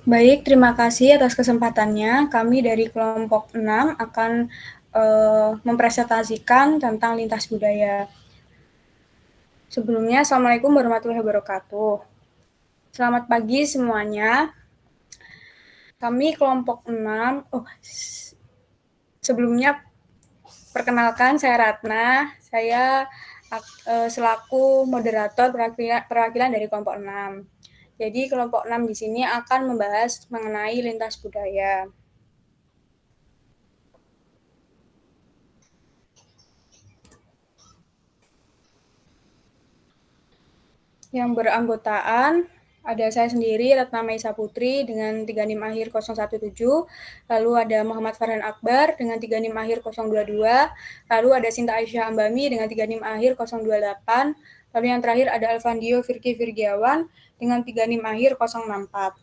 Baik, terima kasih atas kesempatannya. Kami dari kelompok 6 akan mempresentasikan tentang lintas budaya. Sebelumnya, Assalamualaikum warahmatullahi wabarakatuh. Selamat pagi semuanya. Kami kelompok 6, sebelumnya perkenalkan saya Ratna. Saya selaku moderator perwakilan dari kelompok 6. Jadi kelompok 6 di sini akan membahas mengenai lintas budaya. Yang beranggotaan ada saya sendiri, Ratna Maisa Putri dengan 3 NIM akhir 017, lalu ada Muhammad Farhan Akbar dengan 3 NIM akhir 022, lalu ada Sinta Aisyah Ambami dengan 3 NIM akhir 028, lalu yang terakhir ada Alvandio Firki Virgiawan dengan 3 NIM akhir 064.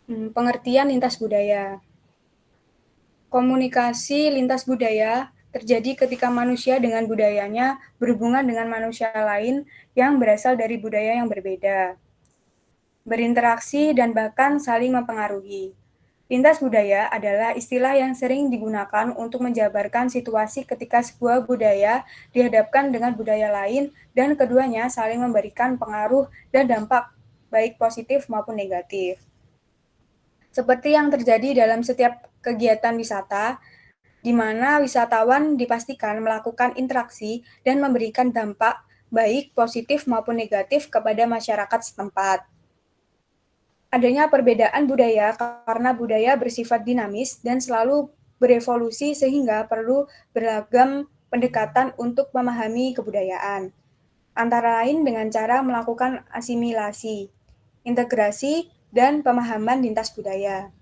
Pengertian lintas budaya. Komunikasi lintas budaya terjadi ketika manusia dengan budayanya berhubungan dengan manusia lain yang berasal dari budaya yang berbeda, berinteraksi dan bahkan saling mempengaruhi. Lintas budaya adalah istilah yang sering digunakan untuk menjabarkan situasi ketika sebuah budaya dihadapkan dengan budaya lain dan keduanya saling memberikan pengaruh dan dampak baik positif maupun negatif. Seperti yang terjadi dalam setiap kegiatan wisata, di mana wisatawan dipastikan melakukan interaksi dan memberikan dampak baik positif maupun negatif kepada masyarakat setempat. Adanya perbedaan budaya karena budaya bersifat dinamis dan selalu berevolusi sehingga perlu beragam pendekatan untuk memahami kebudayaan. Antara lain dengan cara melakukan asimilasi, integrasi, dan pemahaman lintas budaya.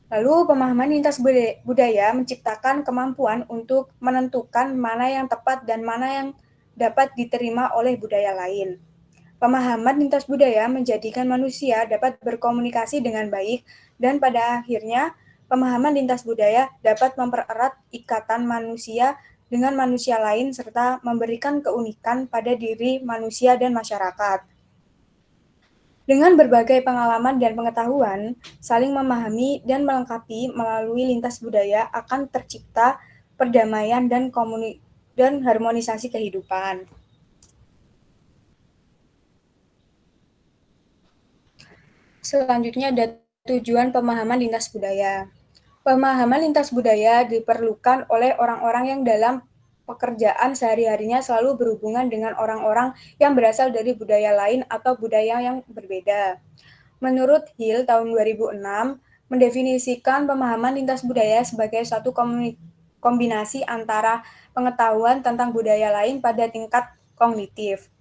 Lalu pemahaman lintas budaya menciptakan kemampuan untuk menentukan mana yang tepat dan mana yang dapat diterima oleh budaya lain. Pemahaman lintas budaya menjadikan manusia dapat berkomunikasi dengan baik dan pada akhirnya pemahaman lintas budaya dapat mempererat ikatan manusia dengan manusia lain serta memberikan keunikan pada diri manusia dan masyarakat. Dengan berbagai pengalaman dan pengetahuan, saling memahami dan melengkapi melalui lintas budaya akan tercipta perdamaian dan harmonisasi kehidupan. Selanjutnya ada tujuan pemahaman lintas budaya. Pemahaman lintas budaya diperlukan oleh orang-orang yang dalam pekerjaan sehari-harinya selalu berhubungan dengan orang-orang yang berasal dari budaya lain atau budaya yang berbeda. Menurut Hill tahun 2006, mendefinisikan pemahaman lintas budaya sebagai suatu kombinasi antara pengetahuan tentang budaya lain pada tingkat kognitif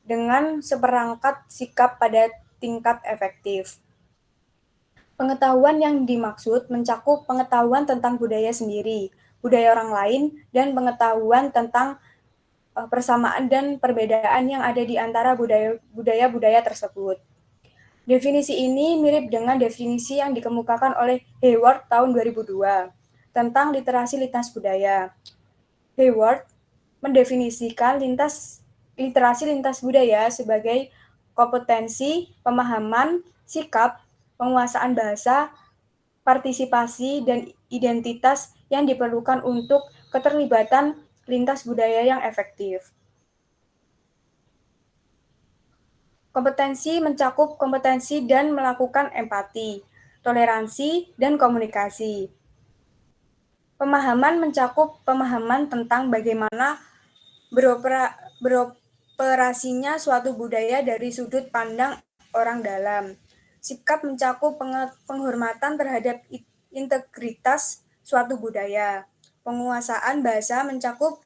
dengan seperangkat sikap pada tingkat efektif. Pengetahuan yang dimaksud mencakup pengetahuan tentang budaya sendiri, budaya orang lain, dan pengetahuan tentang persamaan dan perbedaan yang ada di antara budaya-budaya tersebut. Definisi ini mirip dengan definisi yang dikemukakan oleh Hayward tahun 2002 tentang literasi lintas budaya. Hayward mendefinisikan literasi lintas budaya sebagai kompetensi, pemahaman, sikap, penguasaan bahasa, partisipasi, dan identitas yang diperlukan untuk keterlibatan lintas budaya yang efektif. Kompetensi mencakup kompetensi dan melakukan empati, toleransi, dan komunikasi. Pemahaman mencakup pemahaman tentang bagaimana beroperasinya suatu budaya dari sudut pandang orang dalam. Sikap mencakup penghormatan terhadap integritas suatu budaya. Penguasaan bahasa mencakup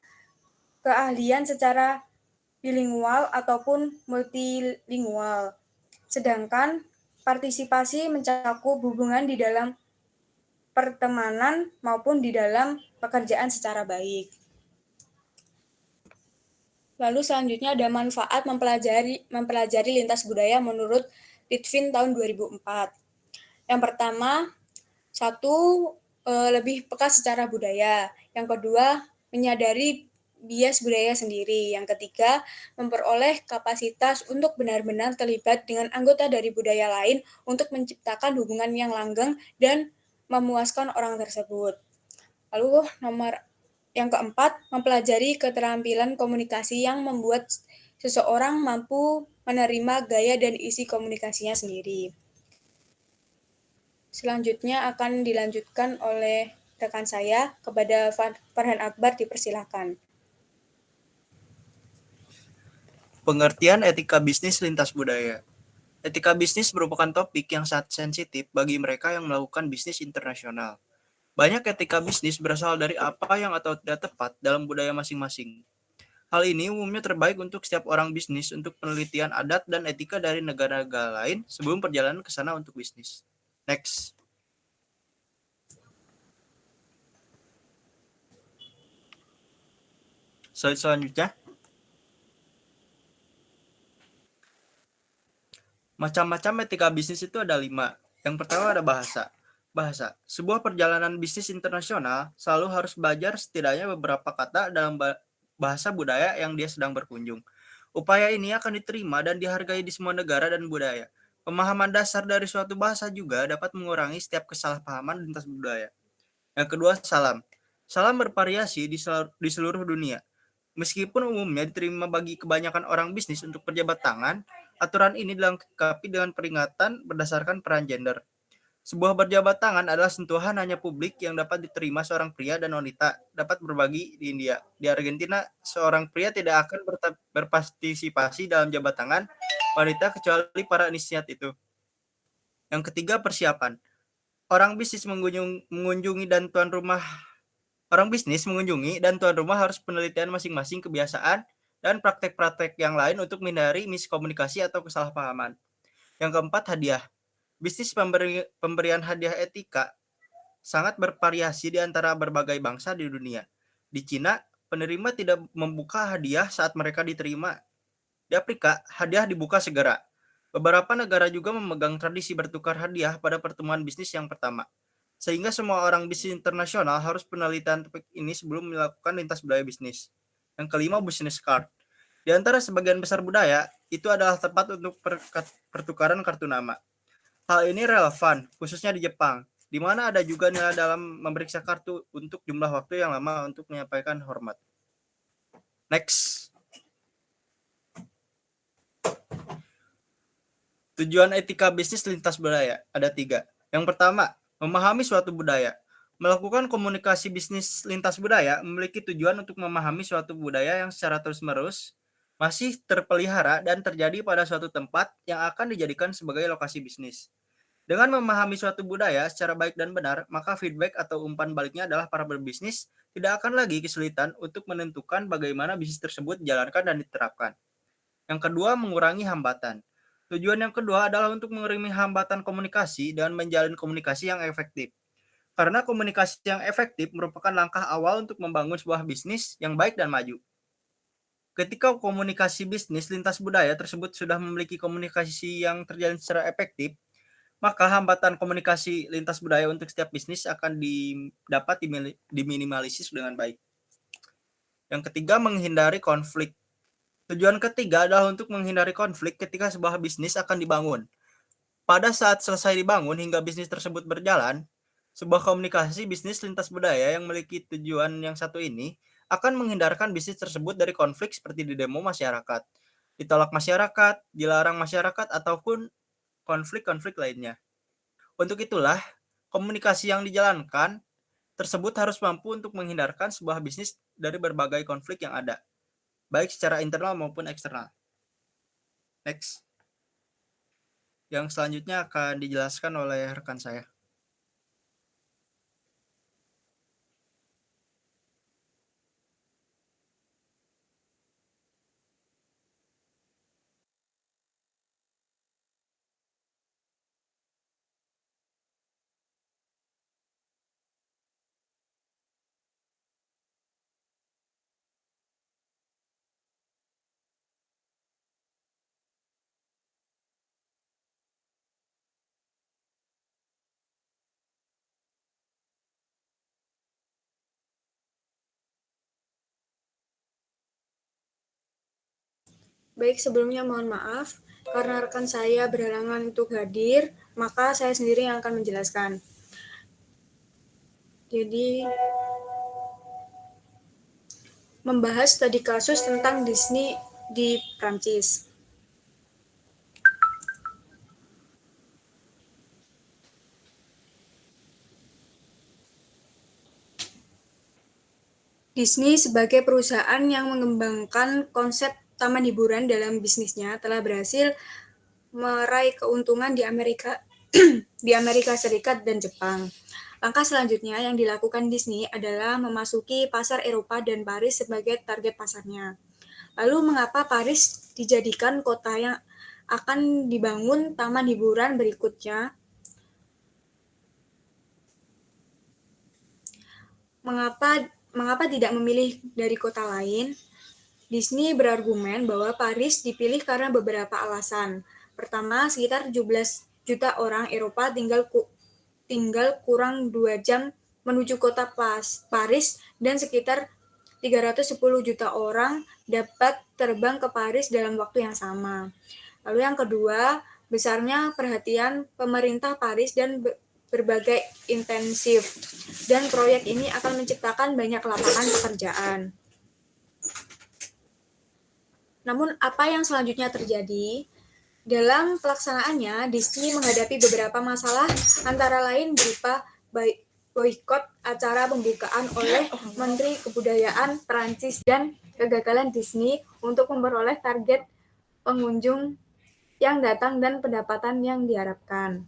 keahlian secara bilingual ataupun multilingual. Sedangkan partisipasi mencakup hubungan di dalam pertemanan maupun di dalam pekerjaan secara baik. Lalu selanjutnya ada manfaat mempelajari lintas budaya menurut Litvin tahun 2004. Yang pertama, Satu, lebih peka secara budaya. Yang kedua, menyadari bias budaya sendiri. Yang ketiga, memperoleh kapasitas untuk benar-benar terlibat dengan anggota dari budaya lain untuk menciptakan hubungan yang langgeng dan memuaskan orang tersebut. Lalu nomor yang keempat, mempelajari keterampilan komunikasi yang membuat seseorang mampu menerima gaya dan isi komunikasinya sendiri. Selanjutnya akan dilanjutkan oleh rekan saya. Kepada Farhan Akbar dipersilakan. Pengertian etika bisnis lintas budaya. Etika bisnis merupakan topik yang sangat sensitif bagi mereka yang melakukan bisnis internasional. Banyak etika bisnis berasal dari apa yang atau tidak tepat dalam budaya masing-masing. Hal ini umumnya terbaik untuk setiap orang bisnis untuk penelitian adat dan etika dari negara-negara lain sebelum perjalanan ke sana untuk bisnis. Next. Slide selanjutnya. Macam-macam etika bisnis itu ada 5. Yang pertama ada bahasa. Bahasa. Sebuah perjalanan bisnis internasional selalu harus belajar setidaknya beberapa kata dalam bahasa budaya yang dia sedang berkunjung. Upaya ini akan diterima dan dihargai di semua negara dan budaya. Pemahaman dasar dari suatu bahasa juga dapat mengurangi setiap kesalahpahaman lintas budaya. Yang kedua, salam. Salam bervariasi di seluruh dunia. Meskipun umumnya diterima bagi kebanyakan orang bisnis untuk pejabat tangan, aturan ini dilengkapi dengan peringatan berdasarkan peran gender. Sebuah berjabat tangan adalah sentuhan hanya publik yang dapat diterima seorang pria dan wanita dapat berbagi di India. Di Argentina, seorang pria tidak akan berpartisipasi dalam jabat tangan wanita kecuali para inisiat itu. Yang ketiga, persiapan. Orang bisnis mengunjungi dan tuan rumah Orang bisnis mengunjungi dan tuan rumah harus penelitian masing-masing kebiasaan dan praktek-praktek yang lain untuk menghindari miskomunikasi atau kesalahpahaman. Yang keempat, hadiah. Bisnis pemberian hadiah etika sangat bervariasi di antara berbagai bangsa di dunia. Di Cina, penerima tidak membuka hadiah saat mereka diterima. Di Afrika, hadiah dibuka segera. Beberapa negara juga memegang tradisi bertukar hadiah pada pertemuan bisnis yang pertama. Sehingga semua orang bisnis internasional harus penelitian topik ini sebelum melakukan lintas budaya bisnis. Yang kelima, business card. Di antara sebagian besar budaya, itu adalah tempat untuk pertukaran kartu nama. Hal ini relevan, khususnya di Jepang, di mana ada juga nilai dalam memeriksa kartu untuk jumlah waktu yang lama untuk menyampaikan hormat. Next. Tujuan etika bisnis lintas budaya ada 3. Yang pertama, memahami suatu budaya. Melakukan komunikasi bisnis lintas budaya memiliki tujuan untuk memahami suatu budaya yang secara terus-menerus masih terpelihara dan terjadi pada suatu tempat yang akan dijadikan sebagai lokasi bisnis. Dengan memahami suatu budaya secara baik dan benar, maka feedback atau umpan baliknya adalah para berbisnis tidak akan lagi kesulitan untuk menentukan bagaimana bisnis tersebut dijalankan dan diterapkan. Yang kedua, mengurangi hambatan. Tujuan yang kedua adalah untuk mengurangi hambatan komunikasi dan menjalin komunikasi yang efektif. Karena komunikasi yang efektif merupakan langkah awal untuk membangun sebuah bisnis yang baik dan maju. Ketika komunikasi bisnis lintas budaya tersebut sudah memiliki komunikasi yang terjalin secara efektif, maka hambatan komunikasi lintas budaya untuk setiap bisnis akan dapat diminimalisir dengan baik. Yang ketiga, menghindari konflik. Tujuan ketiga adalah untuk menghindari konflik ketika sebuah bisnis akan dibangun. Pada saat selesai dibangun hingga bisnis tersebut berjalan, sebuah komunikasi bisnis lintas budaya yang memiliki tujuan yang satu ini akan menghindarkan bisnis tersebut dari konflik seperti di demo masyarakat, ditolak masyarakat, dilarang masyarakat, ataupun konflik-konflik lainnya. Untuk itulah, komunikasi yang dijalankan tersebut harus mampu untuk menghindarkan sebuah bisnis dari berbagai konflik yang ada, baik secara internal maupun eksternal. Next. Yang selanjutnya akan dijelaskan oleh rekan saya. Baik, sebelumnya mohon maaf karena rekan saya berhalangan untuk hadir, maka saya sendiri yang akan menjelaskan. Jadi, membahas studi kasus tentang Disney di Prancis. Disney sebagai perusahaan yang mengembangkan konsep taman hiburan dalam bisnisnya telah berhasil meraih keuntungan di Amerika di Amerika Serikat dan Jepang. Langkah selanjutnya yang dilakukan Disney adalah memasuki pasar Eropa dan Paris sebagai target pasarnya. Lalu mengapa Paris dijadikan kota yang akan dibangun taman hiburan berikutnya? Mengapa tidak memilih dari kota lain? Disney berargumen bahwa Paris dipilih karena beberapa alasan. Pertama, sekitar 17 juta orang Eropa tinggal kurang 2 jam menuju kota Paris dan sekitar 310 juta orang dapat terbang ke Paris dalam waktu yang sama. Lalu yang kedua, besarnya perhatian pemerintah Paris dan berbagai intensif, dan proyek ini akan menciptakan banyak lapangan pekerjaan. Namun apa yang selanjutnya terjadi? Dalam pelaksanaannya, Disney menghadapi beberapa masalah, antara lain berupa boikot acara pembukaan oleh Menteri Kebudayaan Prancis dan kegagalan Disney untuk memperoleh target pengunjung yang datang dan pendapatan yang diharapkan.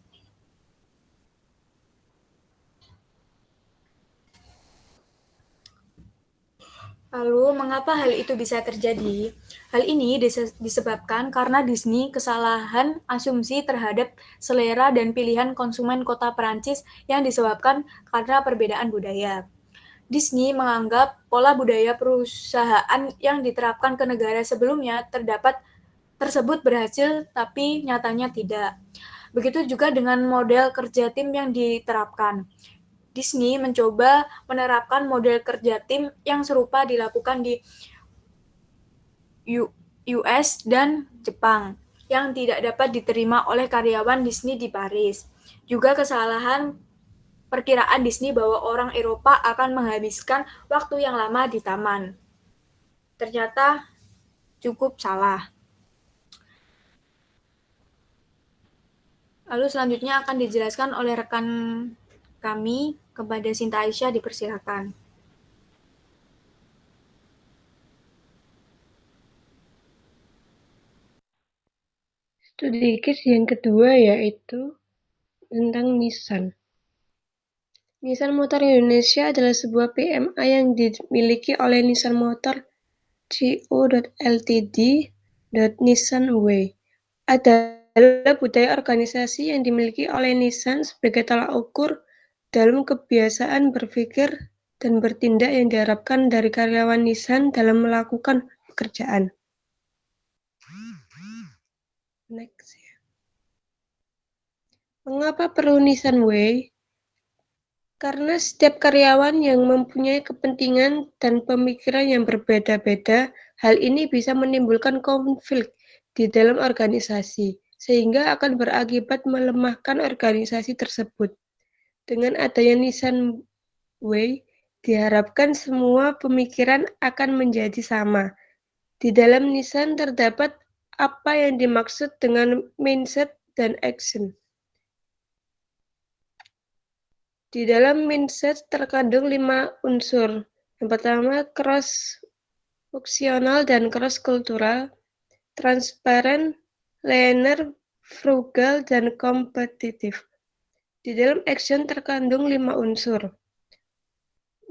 Lalu, mengapa hal itu bisa terjadi? Hal ini disebabkan karena Disney kesalahan asumsi terhadap selera dan pilihan konsumen kota Perancis yang disebabkan karena perbedaan budaya. Disney menganggap pola budaya perusahaan yang diterapkan ke negara sebelumnya tersebut berhasil, tapi nyatanya tidak. Begitu juga dengan model kerja tim yang diterapkan. Disney mencoba menerapkan model kerja tim yang serupa dilakukan di US dan Jepang, yang tidak dapat diterima oleh karyawan Disney di Paris. Juga kesalahan perkiraan Disney bahwa orang Eropa akan menghabiskan waktu yang lama di taman. Ternyata cukup salah. Lalu selanjutnya akan dijelaskan oleh rekan kami. Kepada Sinta Aisyah, dipersilakan. Studi case yang kedua yaitu tentang Nissan. Nissan Motor Indonesia adalah sebuah PMA yang dimiliki oleh Nissan Motor Co. Ltd. Nissan Way adalah budaya organisasi yang dimiliki oleh Nissan sebagai tolak ukur dalam kebiasaan berpikir dan bertindak yang diharapkan dari karyawan Nissan dalam melakukan pekerjaan. Next. Mengapa perlu Nissan Way? Karena setiap karyawan yang mempunyai kepentingan dan pemikiran yang berbeda-beda, hal ini bisa menimbulkan konflik di dalam organisasi, sehingga akan berakibat melemahkan organisasi tersebut. Dengan adanya Nissan Way, diharapkan semua pemikiran akan menjadi sama. Di dalam Nissan terdapat apa yang dimaksud dengan mindset dan action. Di dalam mindset terkandung 5 unsur. Yang pertama, cross-fungsional dan cross-kultural, transparent, linear, frugal, dan kompetitif. Di dalam action terkandung 5 unsur.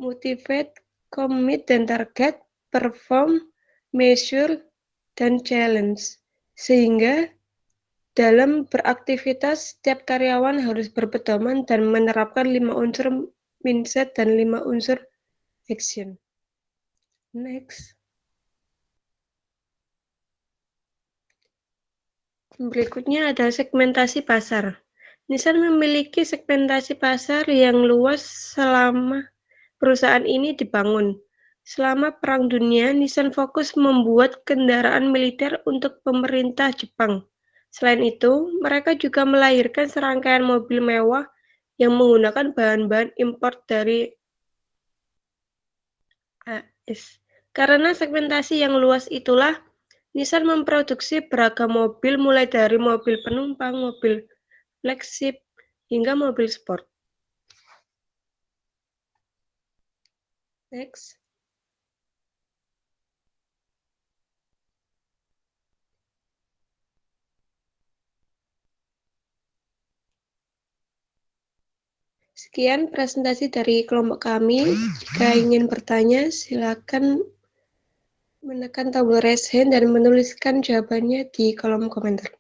Motivate, commit, dan target, perform, measure, dan challenge. Sehingga dalam beraktivitas, setiap karyawan harus berpedoman dan menerapkan 5 unsur mindset dan 5 unsur action. Next. Berikutnya ada segmentasi pasar. Nissan memiliki segmentasi pasar yang luas selama perusahaan ini dibangun. Selama Perang Dunia, Nissan fokus membuat kendaraan militer untuk pemerintah Jepang. Selain itu, mereka juga melahirkan serangkaian mobil mewah yang menggunakan bahan-bahan impor dari AS. Karena segmentasi yang luas itulah, Nissan memproduksi beragam mobil mulai dari mobil penumpang, mobil flagship, hingga mobil sport. Next. Sekian presentasi dari kelompok kami. Jika ingin bertanya, silakan menekan tombol raise hand dan menuliskan jawabannya di kolom komentar.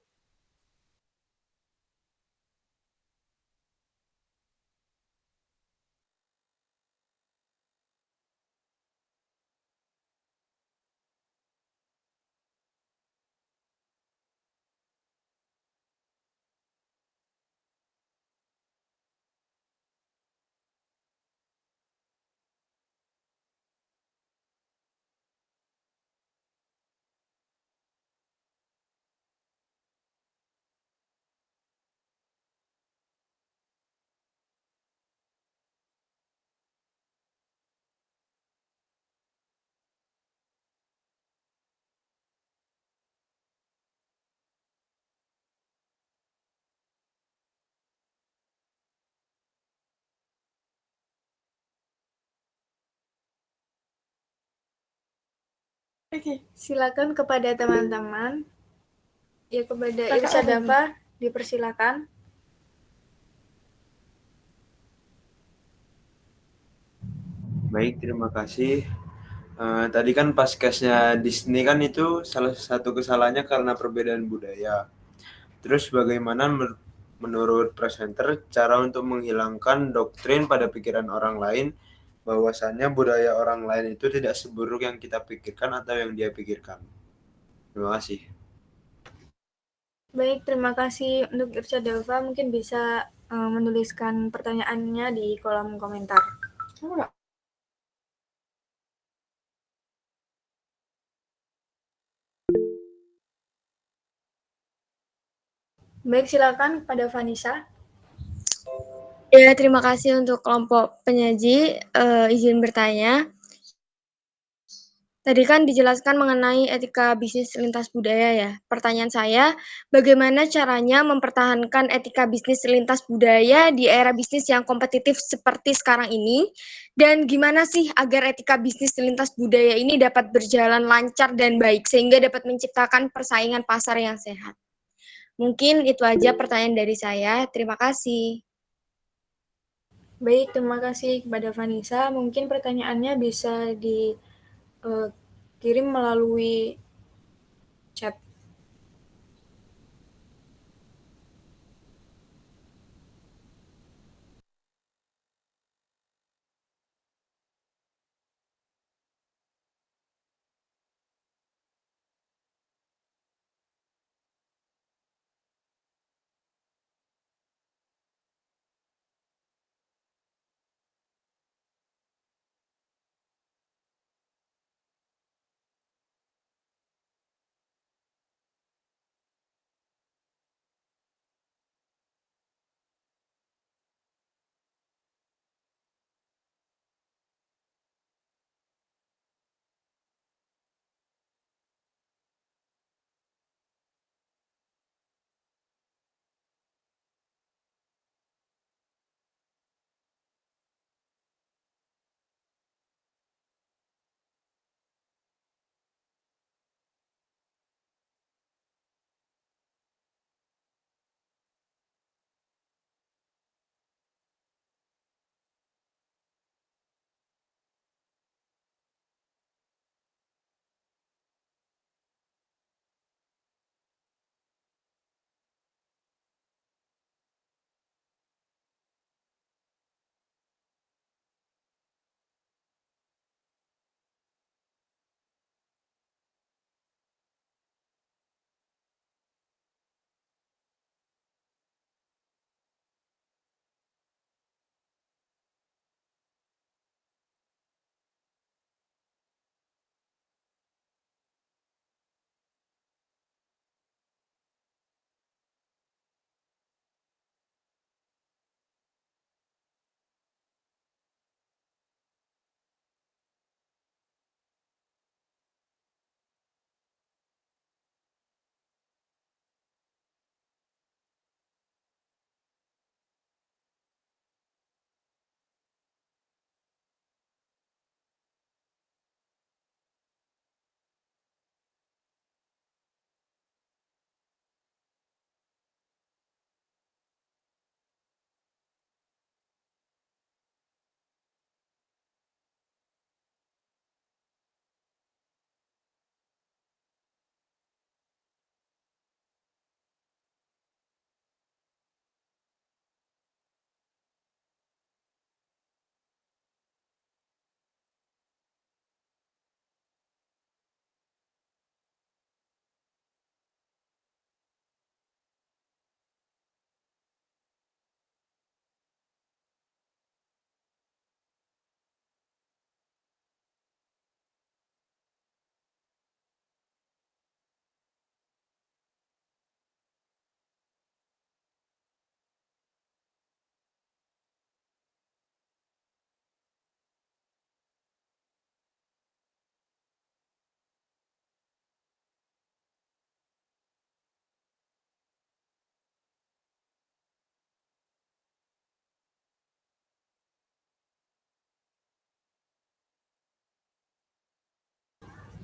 Oke, silakan kepada teman-teman. Ya, kepada Irsa Dava dipersilakan. Baik, terima kasih. Tadi kan pas case-nya Disney kan itu salah satu kesalahannya karena perbedaan budaya. Terus bagaimana menurut presenter cara untuk menghilangkan doktrin pada pikiran orang lain bahwasannya budaya orang lain itu tidak seburuk yang kita pikirkan atau yang dia pikirkan. Terima kasih. Baik, terima kasih untuk Irsa Dava. Mungkin bisa menuliskan pertanyaannya di kolom komentar. Baik, silakan pada Vanessa. Ya, terima kasih untuk kelompok penyaji. Izin bertanya. Tadi kan dijelaskan mengenai etika bisnis lintas budaya ya. Pertanyaan saya, bagaimana caranya mempertahankan etika bisnis lintas budaya di era bisnis yang kompetitif seperti sekarang ini? Dan gimana sih agar etika bisnis lintas budaya ini dapat berjalan lancar dan baik sehingga dapat menciptakan persaingan pasar yang sehat? Mungkin itu aja pertanyaan dari saya. Terima kasih. Baik, terima kasih kepada Vanessa. Mungkin pertanyaannya bisa dikirim melalui chat.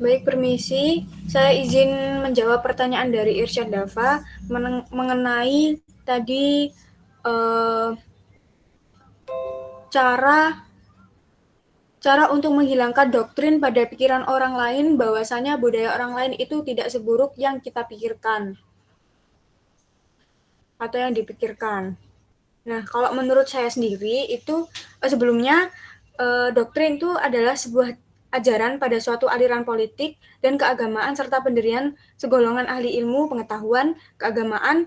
Baik, permisi. Saya izin menjawab pertanyaan dari Irsyad Dava mengenai tadi cara untuk menghilangkan doktrin pada pikiran orang lain bahwasanya budaya orang lain itu tidak seburuk yang kita pikirkan atau yang dipikirkan. Nah, kalau menurut saya sendiri itu sebelumnya doktrin itu adalah sebuah ajaran pada suatu aliran politik dan keagamaan serta pendirian segolongan ahli ilmu, pengetahuan, keagamaan,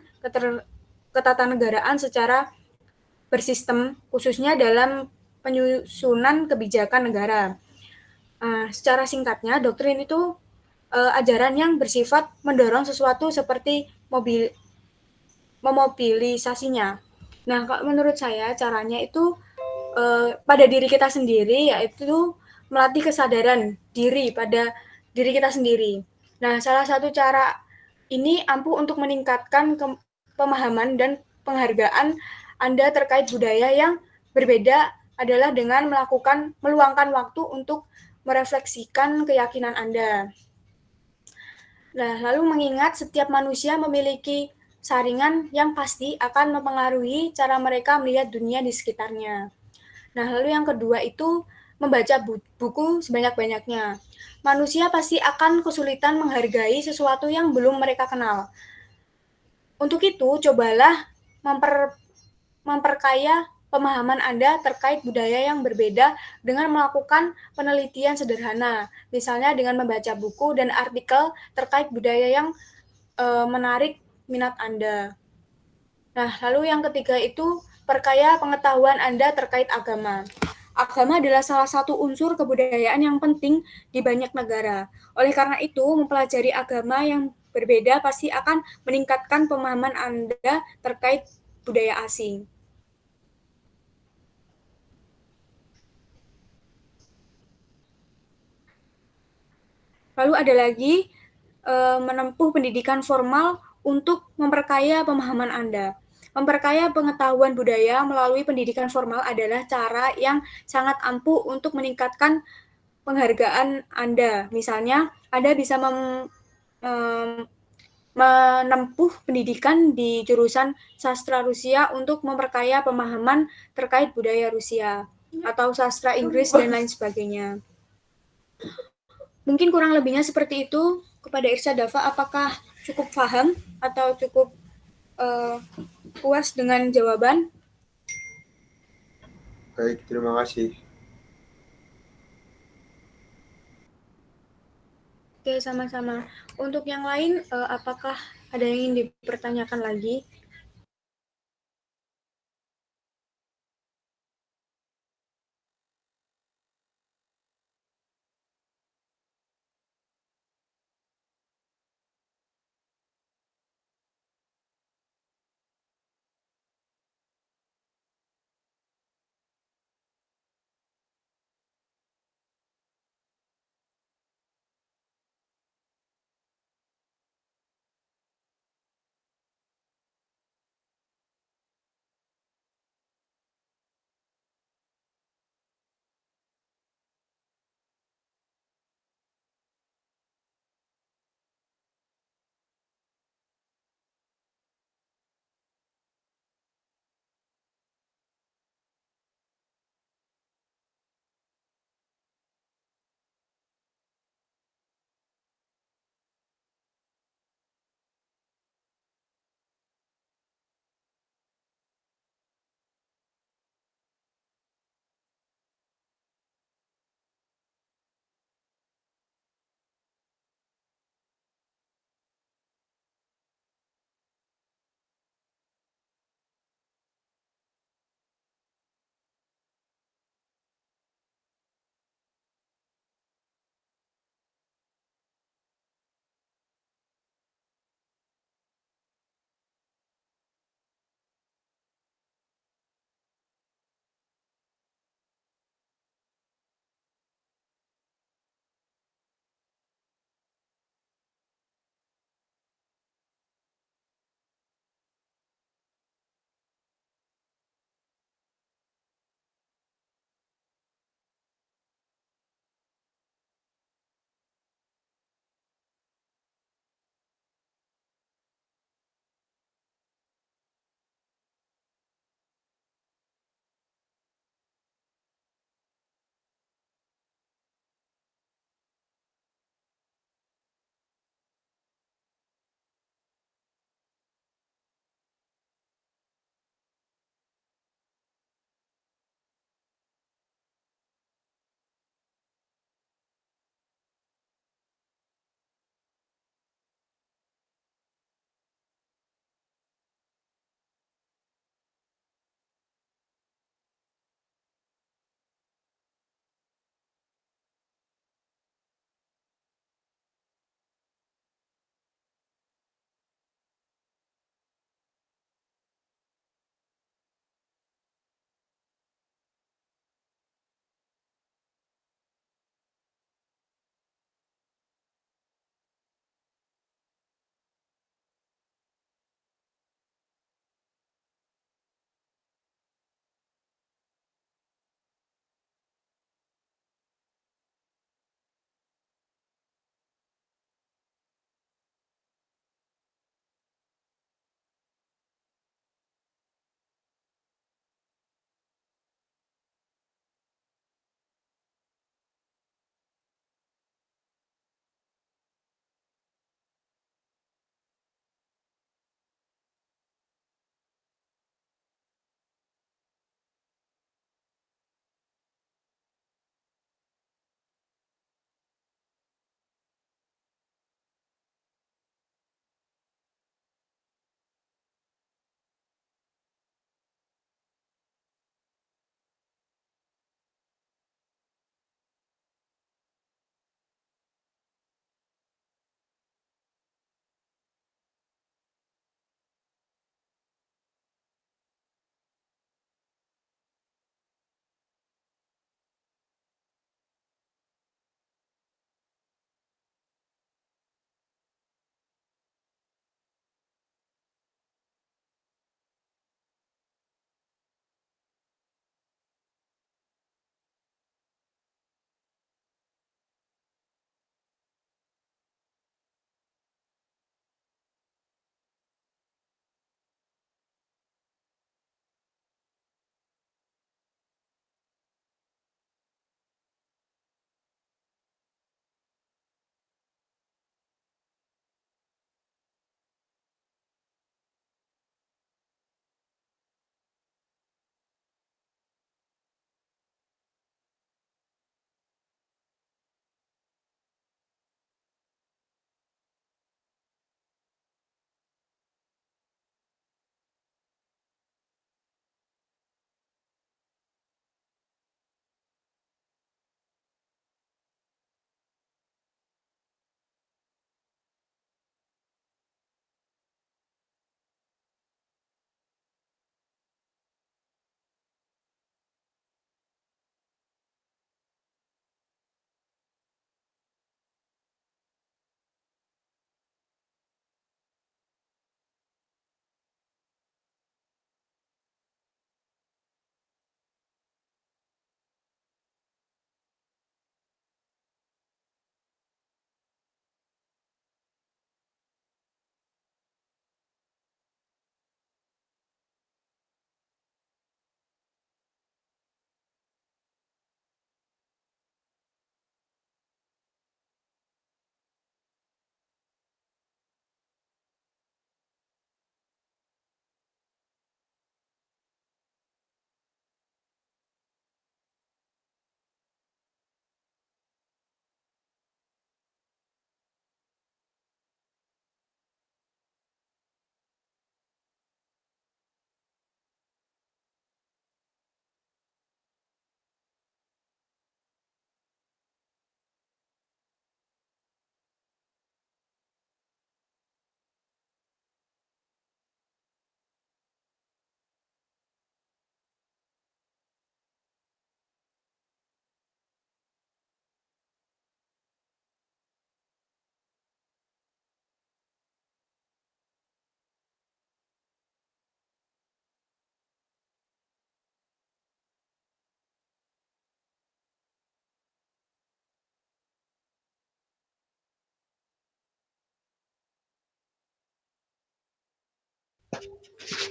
ketatanegaraan secara bersistem, khususnya dalam penyusunan kebijakan negara. Secara singkatnya, doktrin itu ajaran yang bersifat mendorong sesuatu seperti memobilisasinya. Nah, kalau menurut saya caranya itu pada diri kita sendiri, yaitu melatih kesadaran diri pada diri kita sendiri. Nah, salah satu cara ini ampuh untuk meningkatkan pemahaman dan penghargaan Anda terkait budaya yang berbeda adalah dengan meluangkan waktu untuk merefleksikan keyakinan Anda. Nah, lalu mengingat setiap manusia memiliki saringan yang pasti akan mempengaruhi cara mereka melihat dunia di sekitarnya. Nah, lalu yang kedua itu membaca buku sebanyak-banyaknya. Manusia pasti akan kesulitan menghargai sesuatu yang belum mereka kenal. Untuk itu, cobalah memperkaya pemahaman Anda terkait budaya yang berbeda dengan melakukan penelitian sederhana, misalnya dengan membaca buku dan artikel terkait budaya yang menarik minat Anda. Nah, lalu yang ketiga itu perkaya pengetahuan Anda terkait agama. Agama adalah salah satu unsur kebudayaan yang penting di banyak negara. Oleh karena itu, mempelajari agama yang berbeda pasti akan meningkatkan pemahaman Anda terkait budaya asing. Lalu ada lagi menempuh pendidikan formal untuk memperkaya pemahaman Anda. Memperkaya pengetahuan budaya melalui pendidikan formal adalah cara yang sangat ampuh untuk meningkatkan penghargaan Anda. Misalnya, Anda bisa menempuh pendidikan di jurusan sastra Rusia untuk memperkaya pemahaman terkait budaya Rusia, atau sastra Inggris dan lain sebagainya. Mungkin kurang lebihnya seperti itu. Kepada Irsyad Dava, apakah cukup paham atau cukup puas dengan jawaban? Baik, terima kasih. Oke, sama-sama. Untuk yang lain, apakah ada yang ingin dipertanyakan lagi?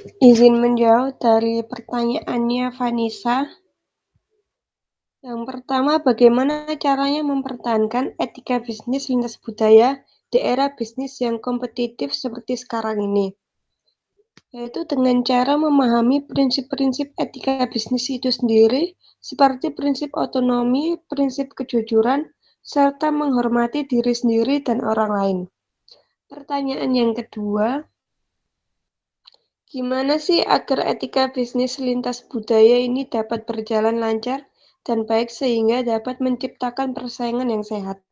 Izin menjawab dari pertanyaannya Vanessa. Yang pertama, bagaimana caranya mempertahankan etika bisnis lintas budaya di era bisnis yang kompetitif seperti sekarang ini? Yaitu dengan cara memahami prinsip-prinsip etika bisnis itu sendiri, seperti prinsip otonomi, prinsip kejujuran, serta menghormati diri sendiri dan orang lain. Pertanyaan yang kedua, gimana sih agar etika bisnis lintas budaya ini dapat berjalan lancar dan baik sehingga dapat menciptakan persaingan yang sehat?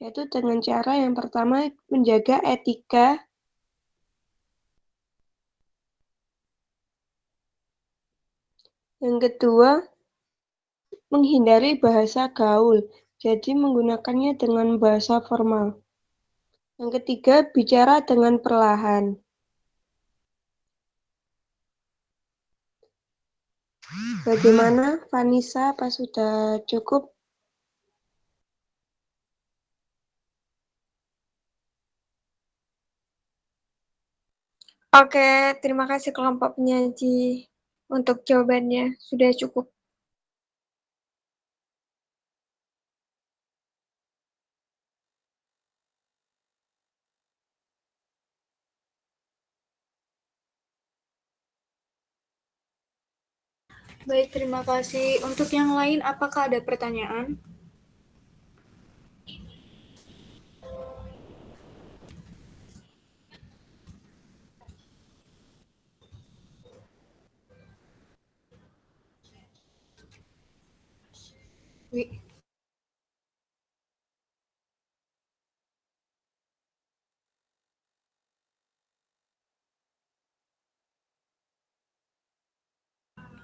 Yaitu dengan cara yang pertama menjaga etika, yang kedua menghindari bahasa gaul, jadi menggunakannya dengan bahasa formal. Yang ketiga, bicara dengan perlahan. Bagaimana, Vanessa? Apa sudah cukup? Oke, terima kasih kelompok penyaji untuk jawabannya. Sudah cukup. Baik, terima kasih. Untuk yang lain, apakah ada pertanyaan?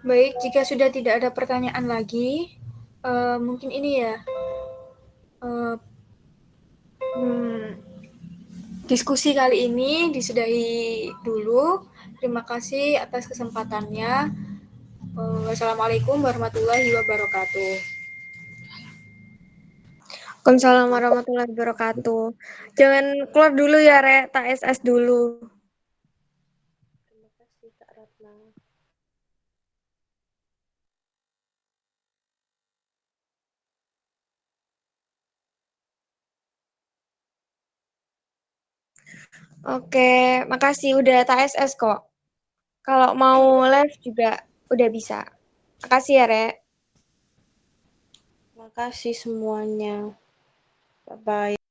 Baik, jika sudah tidak ada pertanyaan lagi, mungkin ini ya, diskusi kali ini disudahi dulu. Terima kasih atas kesempatannya. Wassalamualaikum warahmatullahi wabarakatuh. Waalaikumsalam warahmatullahi wabarakatuh. Jangan keluar dulu ya, Re. Tak SS dulu. Terima kasih, Kak Ratna. Oke, makasih udah tak SS kok. Kalau mau live juga udah bisa. Makasih ya, Re. Terima kasih semuanya. Bye-bye.